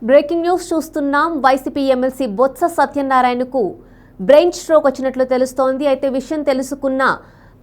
Breaking news చూస్తున్నాం. YCP MLC Botsa సత్యనారాయణకు brain stroke వచ్చినట్లు తెలుస్తోంది. అయితే విషయం తెలుసుకున్న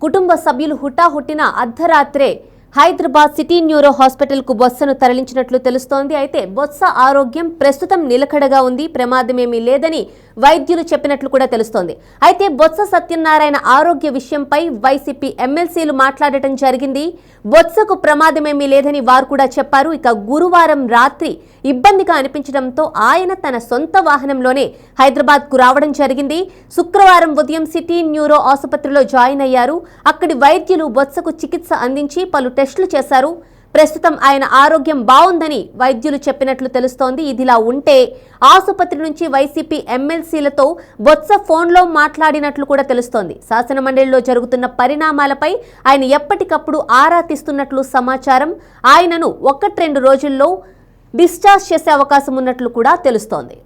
కుటుంబ సభ్యులు హుటాహుటిన అర్ధరాత్రే హైదరాబాద్ సిటీ న్యూరో హాస్పిటల్ కు బొత్సను తరలించినట్లు తెలుస్తోంది. అయితే బొత్స ఆరోగ్యం ప్రస్తుతం నిలకడగా ఉంది, ప్రమాదమేమీ లేదని వైద్యులు చెప్పినట్లు కూడా తెలుస్తోంది. అయితే బొత్స సత్యనారాయణ ఆరోగ్య విషయంపై వైసీపీ ఎమ్మెల్సీలు మాట్లాడటం జరిగింది. బొత్సకు ప్రమాదమేమీ లేదని వారు కూడా చెప్పారు. ఇక గురువారం రాత్రి ఇబ్బందిగా అనిపించడంతో ఆయన తన సొంత వాహనంలోనే హైదరాబాద్ కు రావడం జరిగింది. శుక్రవారం ఉదయం సిటీ న్యూరో ఆసుపత్రిలో జాయిన్ అయ్యారు. అక్కడి వైద్యులు బొత్సకు చికిత్స అందించి పలు టెస్టులు చేశారు. ప్రస్తుతం ఆయన ఆరోగ్యం బాగుందని వైద్యులు చెప్పినట్లు తెలుస్తోంది. ఇదిలా ఉంటే ఆసుపత్రి నుంచి వైసీపీ ఎమ్మెల్సీలతో బొత్స ఫోన్లో మాట్లాడినట్లు కూడా తెలుస్తోంది. శాసనమండలిలో జరుగుతున్న పరిణామాలపై ఆయన ఎప్పటికప్పుడు ఆరా తీస్తున్నట్లు సమాచారం. ఆయనను 1-2 రోజుల్లో డిశ్చార్జ్ చేసే అవకాశం ఉన్నట్లు కూడా తెలుస్తోంది.